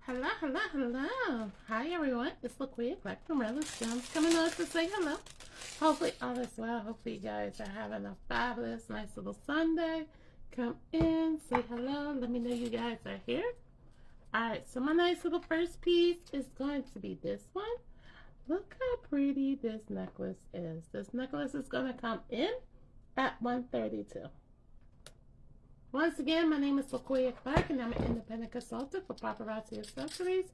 Hello, hello, hello. Hi, everyone. It's LaQuia Black from Relish Gems coming on to say hello. Hopefully all is well. Hopefully you guys are having a fabulous, nice little Sunday. Come in, say hello. Let me know you guys are here. Alright, so my nice little first piece is going to be this one. Look how pretty this necklace is. This necklace is going to come in at $132. Once again, my name is LaQuia Clark, and I'm an independent consultant for paparazzi accessories.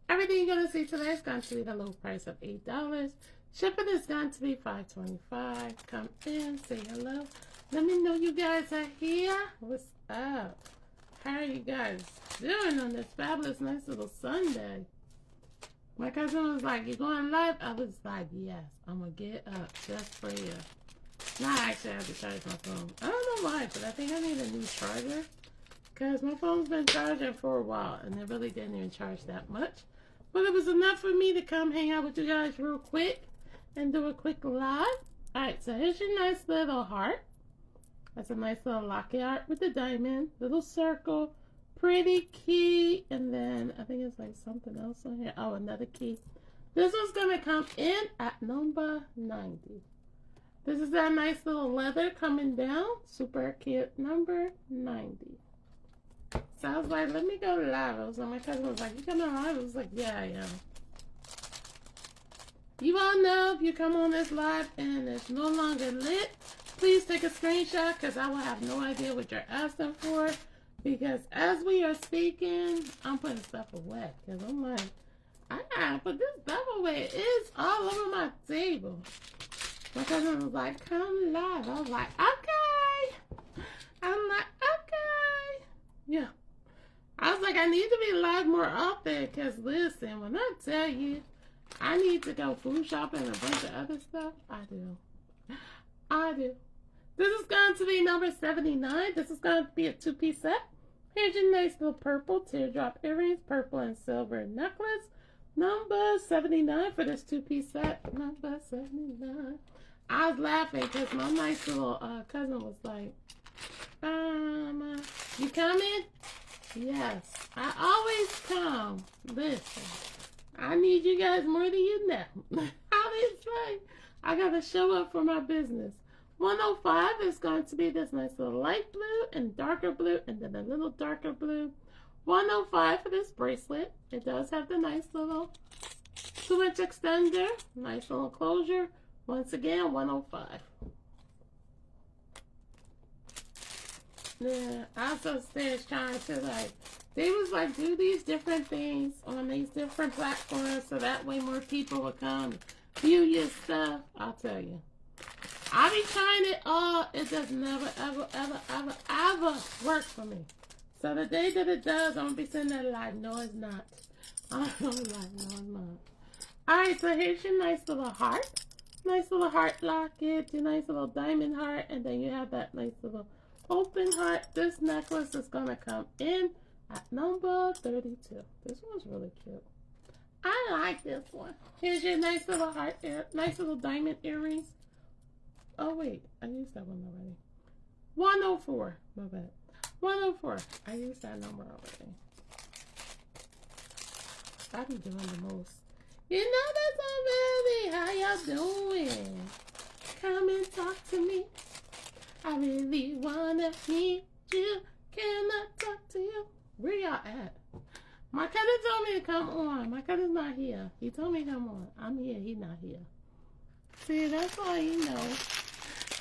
Everything you're going to see today is going to be the low price of $8. Shipping is going to be $5.25. Come in, say hello. Let me know you guys are here. What's up? How are you guys doing on this fabulous, nice little Sunday? My cousin was like, you going live? I was like, yes, I'm going to get up just for you. Now I actually have to charge my phone. I don't know why, but I think I need a new charger. Because my phone's been charging for a while, and it really didn't even charge that much. But it was enough for me to come hang out with you guys real quick and do a quick live. Alright, so here's your nice little heart. That's a nice little locket art with the diamond, little circle, pretty key, and then I think it's like something else on here. Oh, another key. This one's going to come in at number 90. This is that nice little leather coming down. Super cute. Number 90. So I was like, let me go live. So my cousin was like, you coming live? I was like, yeah, I am. You all know if you come on this live and it's no longer lit, please take a screenshot because I will have no idea what you're asking for. Because as we are speaking, I'm putting stuff away. Because I'm like, I gotta put this stuff away. It is all over my table. My cousin was like, come live. I was like, okay. I'm like, okay. Yeah. I was like, I need to be live more often because, listen, when I tell you I need to go food shopping and a bunch of other stuff, I do. I do. This is going to be number 79. This is going to be a two-piece set. Here's your nice little purple teardrop earrings, purple and silver necklace. Number 79 for this two-piece set. Number 79. I was laughing because my nice little cousin was like, you coming? Yes, I always come. Listen, I need you guys more than you know. How they say, I got to show up for my business. 105 is going to be this nice little light blue and darker blue and then a little darker blue. 105 for this bracelet. It does have the nice little 2-inch extender, nice little closure. Once again, 105. Yeah, I was upstairs trying to they was like do these different things on these different platforms so that way more people would come view your stuff. I'll tell you. I be trying it all. It does never, ever, ever, ever, ever work for me. So the day that it does, I'm going to be sitting there like, no, it's not. I'm like, no, it's not. Alright, so here's your nice little heart. Nice little heart locket, your nice little diamond heart, and then you have that nice little open heart. This necklace is going to come in at number 32. This one's really cute. I like this one. Here's your nice little heart, nice little diamond earrings. Oh, wait, I used that one already. 104, my bad. 104, I used that number already. I be doing the most. You know that's already how y'all doing. Come and talk to me. I really wanna meet you. Can I talk to you? Where y'all at? My cousin told me to come on. My cousin's not here. He told me to come on. I'm here. He's not here. See, that's all you know.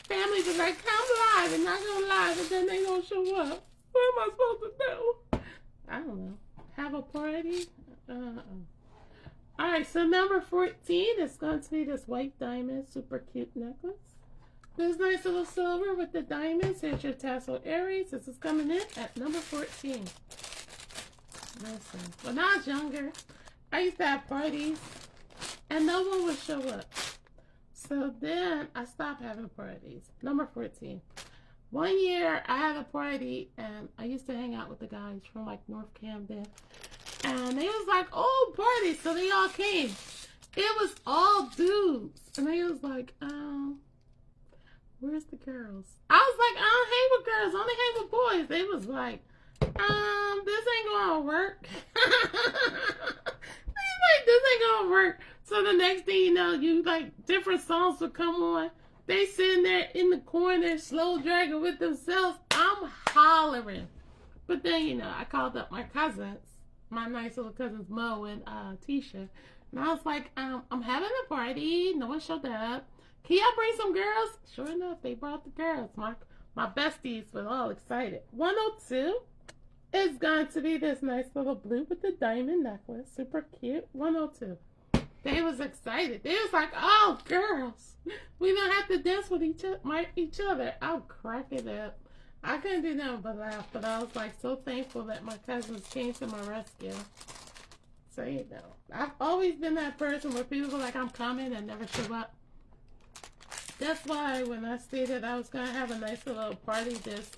Family was like, come live and not go live, and then they gonna show up. What am I supposed to do? I don't know. Have a party? Alright, so number 14 is going to be this white diamond, super cute necklace. This nice little silver with the diamonds. Here's your tassel earrings. This is coming in at number 14. Listen, when I was younger, I used to have parties, and no one would show up. So then I stopped having parties. Number 14. One year I had a party, and I used to hang out with the guys from like North Camden. And they was like, oh, party. So they all came. It was all dudes. And they was like, where's the girls? I was like, I don't hang with girls. I only hang with boys. They was like, this ain't gonna work. so the next thing you know, you like different songs will come on. They sitting there in the corner, slow dragging with themselves. I'm hollering. But then, you know, I called up my cousins, my nice little cousins Mo and Tisha. And I was like, I'm having a party. No one showed up. Can y'all bring some girls? Sure enough, they brought the girls. My besties were all excited. 102 is going to be this nice little blue with the diamond necklace. Super cute. 102. They was excited. They was like, oh, girls, we don't have to dance with each other. I'm cracking up. I couldn't do nothing but laugh, but I was like so thankful that my cousins came to my rescue. So, you know, I've always been that person where people are like, I'm coming and never show up. That's why when I stated I was going to have a nice little party this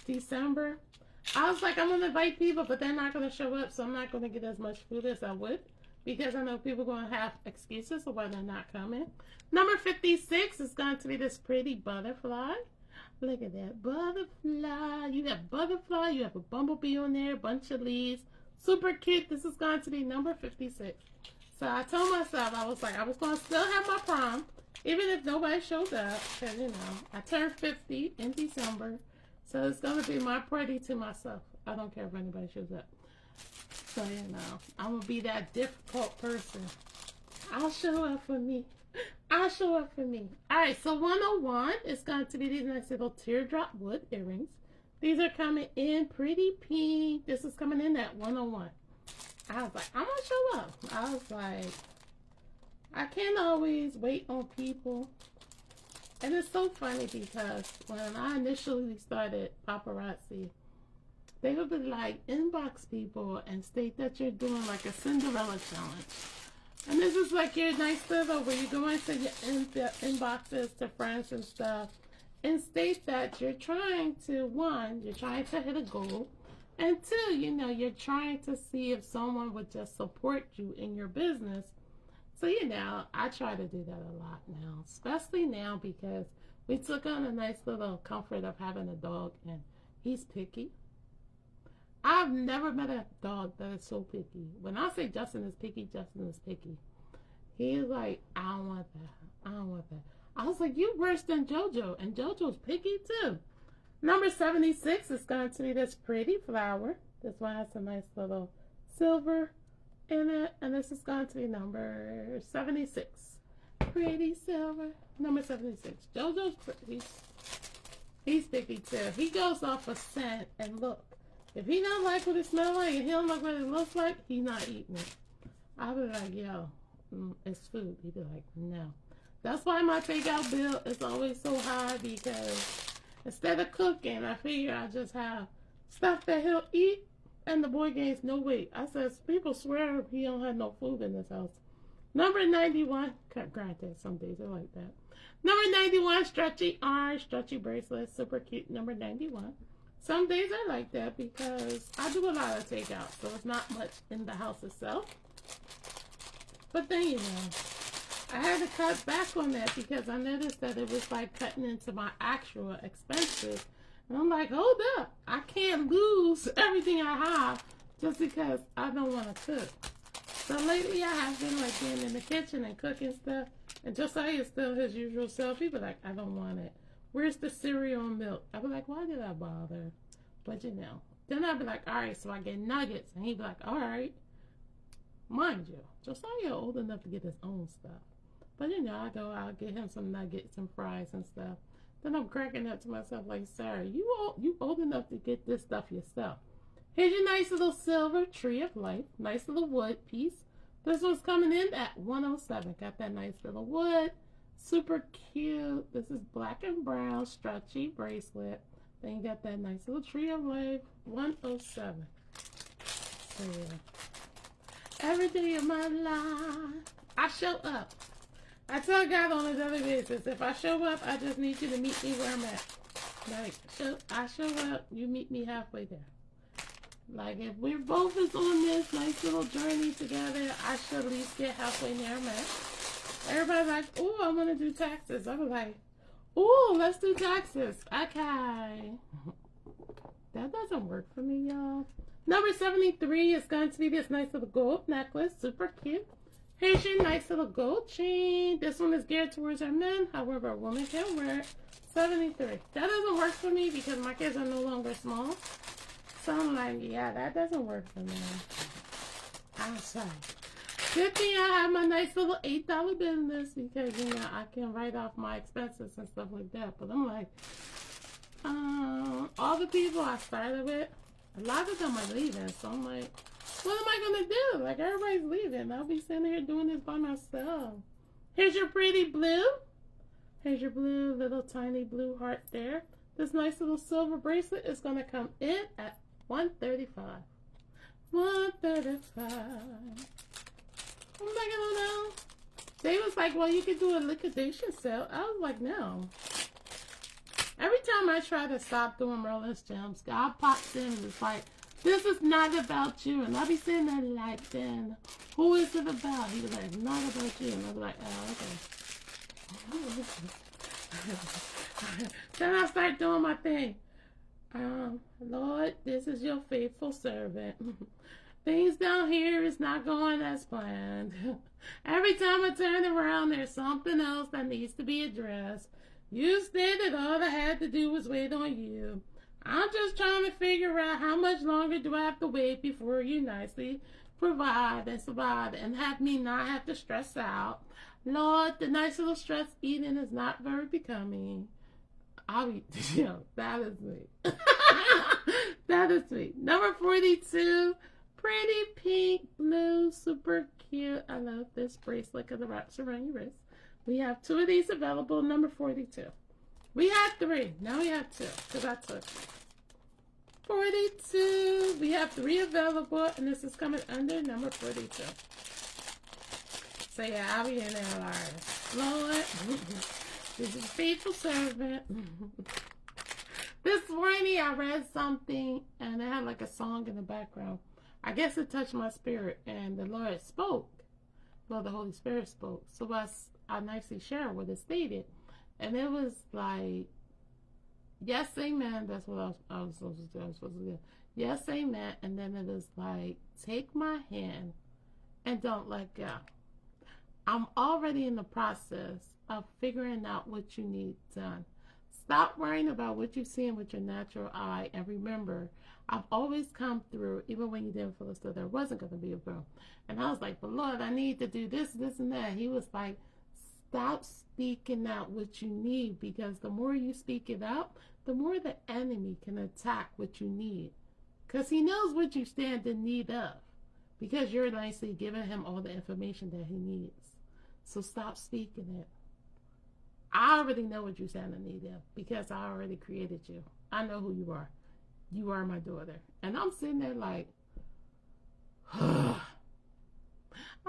December, I was like, I'm going to invite people, but they're not going to show up, so I'm not going to get as much food as I would, because I know people are going to have excuses of why they're not coming. Number 56 is going to be this pretty butterfly. Look at that butterfly. You have butterfly, you have a bumblebee on there, a bunch of leaves. Super cute. This is going to be number 56. So I told myself, I was like, I was going to still have my prom, even if nobody showed up. Because, you know, I turned 50 in December. So it's going to be my party to myself. I don't care if anybody shows up. So, you know, I'm going to be that difficult person. I'll show up for me. I'll show up for me. Alright, so 101 is going to be these nice little teardrop wood earrings. These are coming in pretty pink. This is coming in at 101. I was like, I'm going to show up. I was like, I can't always wait on people. And it's so funny because when I initially started paparazzi, they would be like, inbox people and state that you're doing like a Cinderella challenge. And this is like your nice little where you go into your inboxes to friends and stuff and state that you're trying to, one, you're trying to hit a goal, and two, you know, you're trying to see if someone would just support you in your business. So, you know, I try to do that a lot now, especially now because we took on a nice little comfort of having a dog, and he's picky. I've never met a dog that is so picky. When I say Justin is picky, Justin is picky. He's like, I don't want that. I don't want that. I was like, you worse than JoJo. And JoJo's picky too. Number 76 is going to be this pretty flower. This one has a nice little silver in it. And this is going to be number 76. Pretty silver. Number 76. JoJo's pretty. He's picky too. He goes off a scent and look. If he don't like what it smells like and he don't like what it looks like, he's not eating it. I'll be like, yo, it's food. He'd be like, no. That's why my takeout bill is always so high, because instead of cooking, I figure I just have stuff that he'll eat and the boy gains no weight. I says, people swear he don't have no food in this house. Number 91, granted, some days are like that. Number 91, stretchy orange, stretchy bracelet, super cute. Number 91. Some days I like that because I do a lot of takeout, so it's not much in the house itself. But then, you know, I had to cut back on that because I noticed that it was like cutting into my actual expenses. And I'm like, hold up, I can't lose everything I have just because I don't want to cook. So lately I have been like being in the kitchen and cooking stuff. And Josiah is still his usual self. He'd be like, I don't want it. Where's the cereal and milk? I'd be like, why did I bother? But you know, then I'd be like, all right, so I get nuggets. And he'd be like, all right. Mind you, Josiah old enough to get his own stuff. But you know, I go out, get him some nuggets and fries and stuff. Then I'm cracking up to myself like, sir, you old enough to get this stuff yourself. Here's your nice little silver tree of life. Nice little wood piece. This one's coming in at 107. Got that nice little wood. Super cute. This is black and brown stretchy bracelet. Then you got that nice little tree of life. 107. So yeah. Every day of my life, I show up. I tell God on his other business, if I show up, I just need you to meet me where I'm at. Like, I show up, you meet me halfway there. Like, if we're both is on this nice little journey together, I should at least get halfway near I'm at. Everybody's like, oh, I want to do taxes. I'm like, oh, let's do taxes. Okay. That doesn't work for me, y'all. Number 73 is going to be this nice little gold necklace. Super cute. Here's your nice little gold chain. This one is geared towards our men. However, a woman can wear it. 73. That doesn't work for me because my kids are no longer small. So I'm like, yeah, that doesn't work for me. I'm sorry. Good thing I have my nice little $8 business because, you know, I can write off my expenses and stuff like that. But I'm like, all the people I started with, a lot of them are leaving. So I'm like, what am I going to do? Like, everybody's leaving. I'll be sitting here doing this by myself. Here's your pretty blue. Here's your blue, little tiny blue heart there. This nice little silver bracelet is going to come in at $135. $135. I'm like, I don't know. They was like, well, you could do a liquidation sale. I was like, no. Every time I try to stop doing Merlin's gems, God pops in and it's like, this is not about you. And I'll be sitting there like, then, who is it about? He was like, not about you. And I'll be like, oh, okay. Then I start doing my thing. Lord, this is your faithful servant. Things down here is not going as planned. Every time I turn around, there's something else that needs to be addressed. You stated all I had to do was wait on you. I'm just trying to figure out how much longer do I have to wait before you nicely provide and survive and have me not have to stress out. Lord, the nice little stress eating is not very becoming. I'll be, you know, that is sweet. That is sweet. Number 42, pretty pink, blue, super cute. I love this bracelet because it wraps around your wrist. We have 2 of these available, number 42. We had 3, now we have 2, because I took 42. We have 3 available, and this is coming under number 42. So yeah, I'll be in there, Lord, this is faithful servant. This morning I read something, and it had like a song in the background. I guess it touched my spirit, and the Lord spoke. Well, the Holy Spirit spoke. So I nicely shared what it stated. And it was like, yes, amen. That's what I was supposed to do. Yes, amen. And then it was like, take my hand and don't let go. I'm already in the process of figuring out what you need done. Stop worrying about what you see with your natural eye. And remember, I've always come through, even when you didn't feel as though there wasn't going to be a room. And I was like, but Lord, I need to do this, this, and that. He was like, stop speaking out what you need, because the more you speak it out, the more the enemy can attack what you need. Because he knows what you stand in need of, because you're nicely giving him all the information that he needs. So stop speaking it. I already know what you stand in need of, because I already created you. I know who you are. You are my daughter. And I'm sitting there like, I'm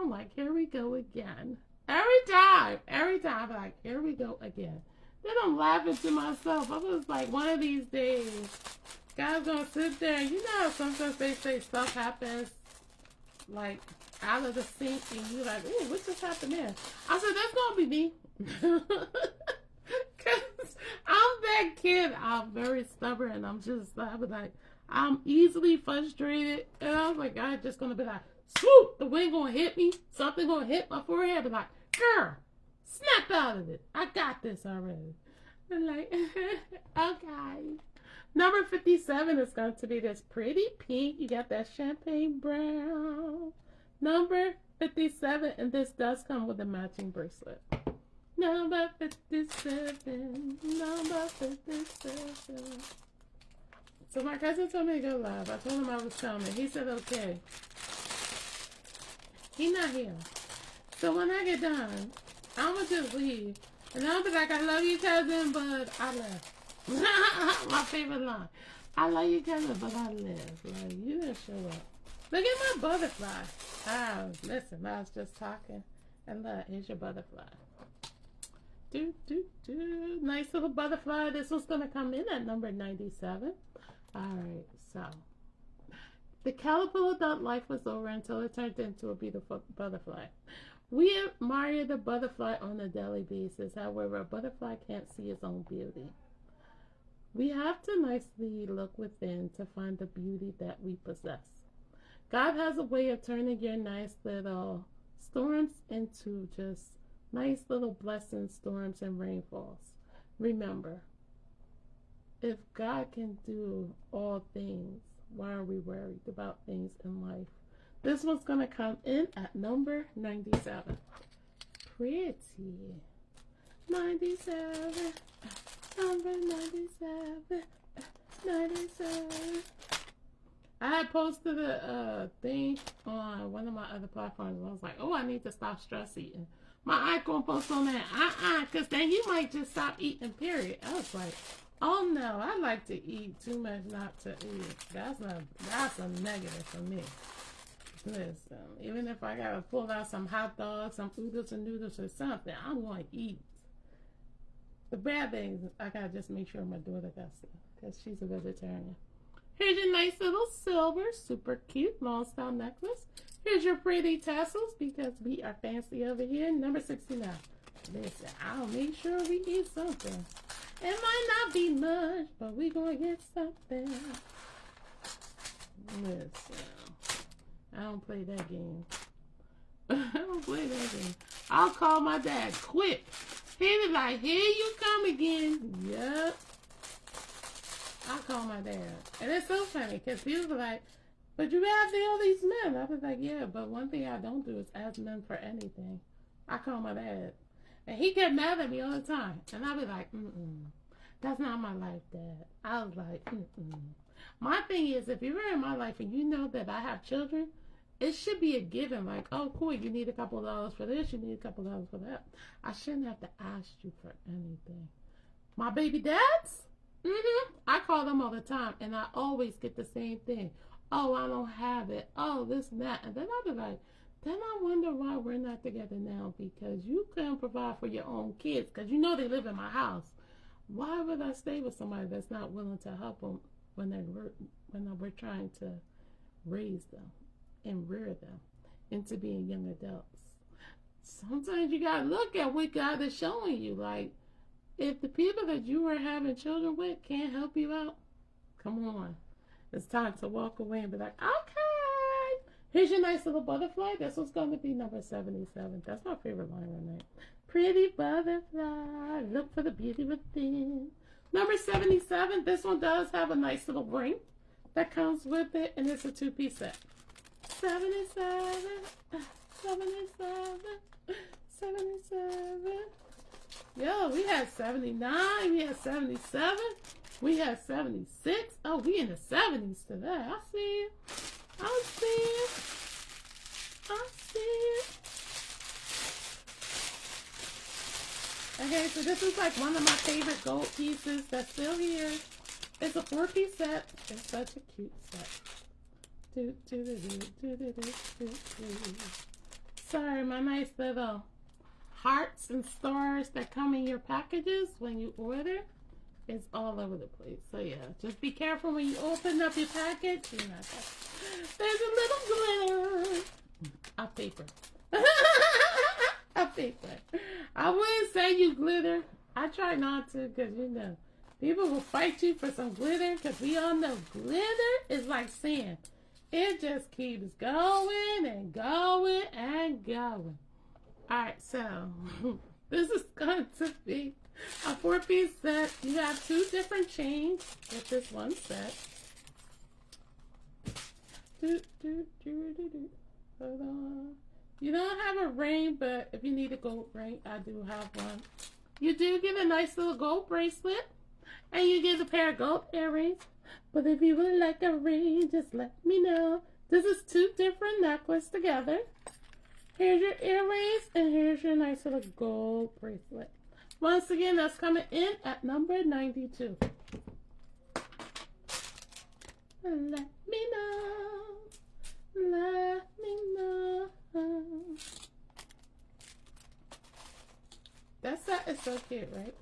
like, here we go again. Every time, I'm like, here we go again. Then I'm laughing to myself. I was like, one of these days, God's gonna sit there. You know how sometimes they say stuff happens like out of the sink, and you're like, ooh, what just happened there? I said, that's gonna be me. Because I'm that kid. I'm very stubborn. I was like, I'm easily frustrated. And I was like, God, just gonna be like, swoop, the wind gonna hit me. Something gonna hit my forehead. I'll be like, girl, snap out of it. I got this already. I'm like, okay. Number 57 is going to be this pretty pink. You got that champagne brown. Number 57, and this does come with a matching bracelet. Number 57, number 57. So my cousin told me to go live. I told him I was coming. He said, okay. He's not here. So when I get done, I'm going to just leave. And I'll be like, I love you, cousin, but I left. My favorite line. I love you, cousin, but I left. Like, you didn't show up. Look at my butterfly. Oh, listen, I was just talking. And look, here's your butterfly. Nice little butterfly. This was going to come in at number 97. All right, so the caterpillar thought life was over until it turned into a beautiful butterfly. We admire the butterfly on a daily basis. However, a butterfly can't see its own beauty. We have to nicely look within to find the beauty that we possess. God has a way of turning your nice little storms into just nice little blessings, storms, and rainfalls. Remember, if God can do all things, why are we worried about things in life? This one's going to come in at number 97. Pretty. 97. Number 97. 97. I had posted a thing on one of my other platforms. And I was like, oh, I need to stop stress eating. My icon post on that. Because then you might just stop eating, period. I was like, oh no, I like to eat too much not to eat. That's a negative for me. Listen, even if I gotta pull out some hot dogs, some oodles and noodles or something, I'm going to eat. The bad thing is I gotta just make sure my daughter gets it, because she's a vegetarian. Here's your nice little silver, super cute, long style necklace. Here's your pretty tassels, because we are fancy over here. Number 69. Listen, I'll make sure we eat something. It might not be much, but we gonna get something. Listen, I don't play that game. I don't play that game. I'll call my dad quick. He was like, here you come again. Yep. I'll call my dad. And it's so funny because he was like, but you have all these men. I was like, yeah, but one thing I don't do is ask men for anything. I call my dad. And he get mad at me all the time. And I be like, that's not my life, Dad. I was like, My thing is, if you were in my life and you know that I have children, it should be a given. Like, oh, cool, you need a couple of dollars for this, you need a couple of dollars for that. I shouldn't have to ask you for anything. My baby dads? I call them all the time, and I always get the same thing. Oh, I don't have it. Oh, this and that. And then I'll be like, then I wonder why we're not together now, because you couldn't provide for your own kids, because you know they live in my house. Why would I stay with somebody that's not willing to help them when we're trying to raise them and rear them into being young adults? Sometimes you gotta look at what God is showing you. Like, if the people that you were having children with can't help you out, come on. It's time to walk away and be like, okay. Here's your nice little butterfly. This one's going to be number 77. That's my favorite line right now. Pretty butterfly, look for the beauty within. Number 77. This one does have a nice little ring that comes with it, and it's a two-piece set. 77, 77, 77. Yo, we had 79, we had 77, we had 76. Oh, we in the 70s today. I see it. I see it. I see it. Okay, so this is like one of my favorite gold pieces that's still here. It's a 4-piece set. It's such a cute set. Sorry, my nice little hearts and stars that come in your packages when you order. It's all over the place. So yeah, just be careful when you open up your package. You know, there's a little glitter. A paper. A paper. I wouldn't say you glitter. I try not to, because you know, people will fight you for some glitter, because we all know glitter is like sand. It just keeps going and going and going. Alright, so this is going to be a 4-piece set. You have 2 different chains with this one set. Hold on. You don't have a ring, but if you need a gold ring, I do have one. You do get a nice little gold bracelet, and you get a pair of gold earrings. But if you would like a ring, just let me know. This is 2 different necklaces together. Here's your earrings, and here's your nice little gold bracelet. Once again, that's coming in at number 92. Let me know. Let me know. That set is so cute, right?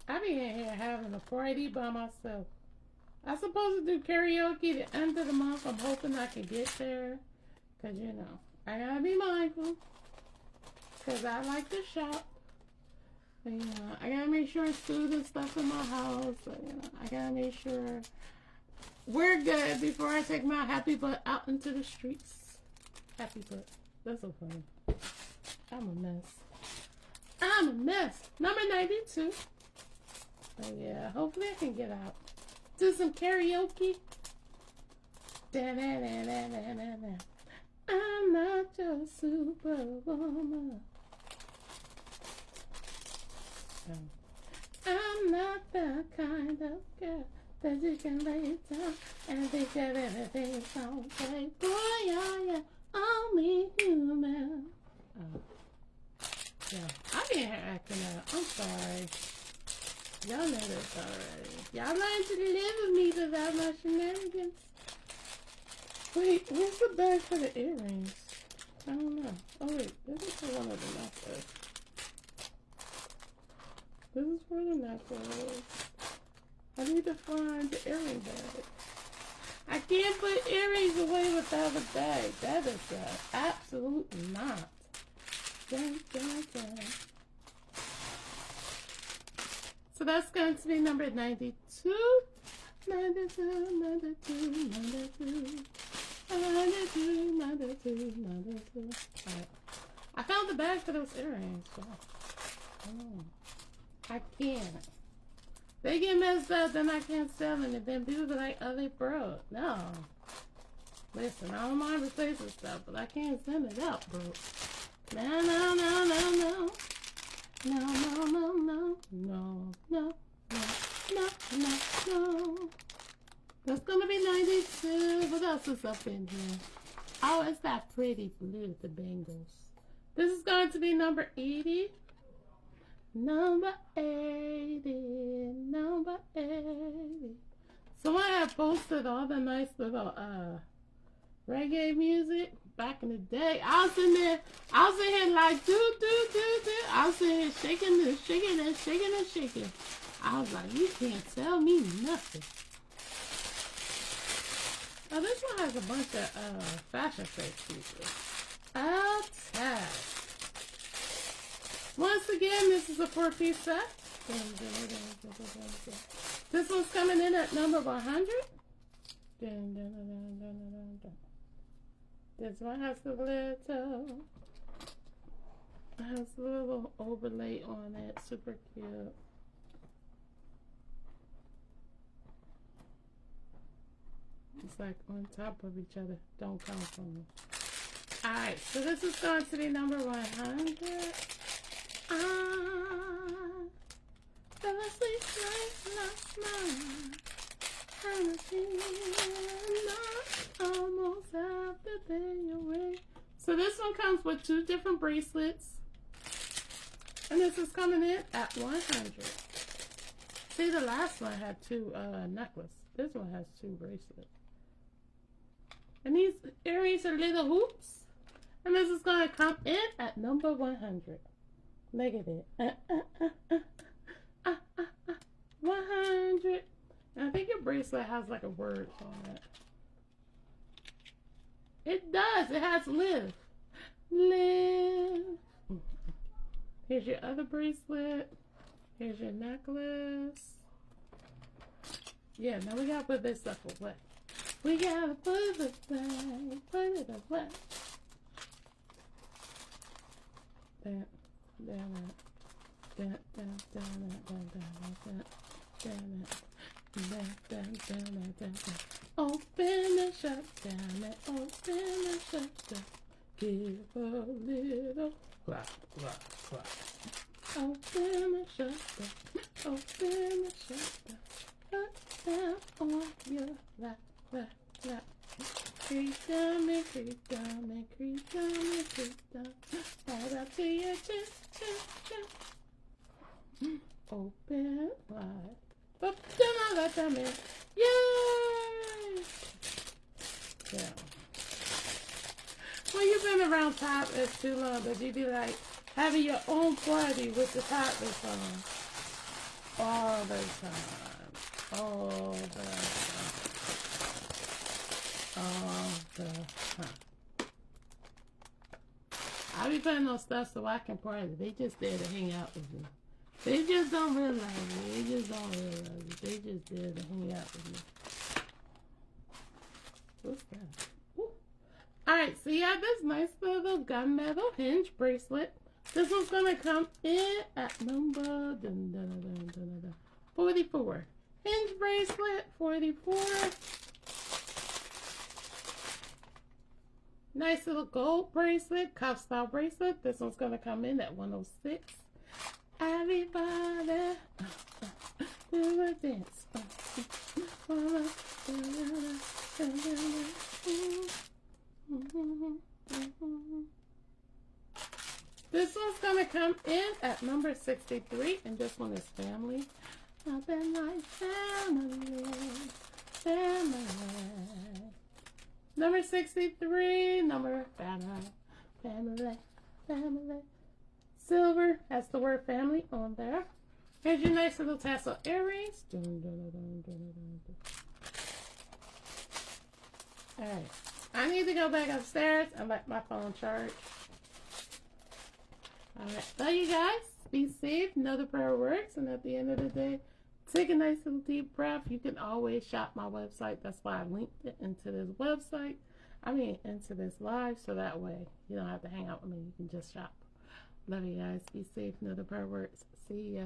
I be in here having a party by myself. I'm supposed to do karaoke the end of the month. I'm hoping I can get there. Because, you know, I gotta be mindful. Because I like to shop. And, you know, I gotta make sure it's food and stuff in my house. So, you know, I gotta make sure we're good before I take my happy butt out into the streets. Happy butt. That's so funny. I'm a mess. I'm a mess. Number 92. Oh yeah, hopefully I can get out. Do some karaoke. Da-da-da-da-da-da-da. I'm not your superwoman. I'm not the kind of girl that you can lay down and think that everything's okay. Boy, yeah, only human. Oh. Yeah, I can't acting out. I'm sorry. Y'all know this already. Y'all learn to live with me without my shenanigans. Wait, where's the bag for the earrings? I don't know. Oh wait, this is for one of the necklaces. This is for the necklace. I need to find the earring bag. I can't put earrings away without a bag. That is absolutely not. Dun, dun, dun. So that's going to be number 92. 92, 92, 92. 92, 92, 92. Alright. I found the bag for those earrings. Wow. Oh. I can't. They get messed up, then I can't sell them, and then people be like, oh, they broke. No. Listen, I don't mind replacing stuff, but I can't send it out, bro. No, no, no, no, no. No, no, no, no. No, no, no, no, no. That's gonna be 92. What else is up in here? Oh, it's that pretty blue, the Bengals. This is going to be number 80. Number 80. Number 80. Someone had posted all the nice little reggae music back in the day. I was in here like do. I was in here shaking and shaking and shaking and shaking. I was like, you can't tell me nothing. Oh, this one has a bunch of fashion face pieces. Attack. Once again, this is a 4-piece set. This one's coming in at number 100. This one has a little overlay on it. Super cute. It's like on top of each other. Don't come from me. Alright, so this is going to be number 100. I fell asleep last night. And I feel almost half the day away. So this one comes with 2 different bracelets. And this is coming in at 100. See, the last one had 2 necklaces. This one has 2 bracelets. And these earrings are little hoops. And this is going to come in at number 100. Look at it. 100. And I think your bracelet has like a word on it. It does. It has live. Live. Here's your other bracelet. Here's your necklace. Yeah, now we gotta put this stuff away. We gotta put it away. Put it away. That. Open and shut down and open and shut down. Give a little clap, clap, clap. Open and shut down. Open and shut down. Put down on your lap, lap, lap. Creep down and creep down and creep down and creep down. Right up to your chin, chin, chin. Open wide. But then I let them in. Yay! Yeah. When you've been around topless too long, but you be like having your own party with the topless on. All the time. All the time. All the time. I be putting on stuff so I can party. They just there to hang out with me. They just don't realize it. They just don't realize it. They just there to hang out with me. We have this nice little gunmetal hinge bracelet. This one's gonna come in at number 44. Hinge bracelet 44. Nice little gold bracelet, cuff style bracelet. This one's gonna come in at 106. Everybody, do a dance. This one's gonna come in at number 63, and this one is family. Nothing like family, family. Number 63, number family. Silver has the word family on there. Here's your nice little tassel earrings. Alright, I need to go back upstairs and let my phone charge. Alright, love you guys. Be safe. Know the prayer works. And at the end of the day, take a nice little deep breath. You can always shop my website. That's why I linked it into this website. Into this live, so that way you don't have to hang out with me. You can just shop. Love you guys. Be safe. Know the prayer works. See ya.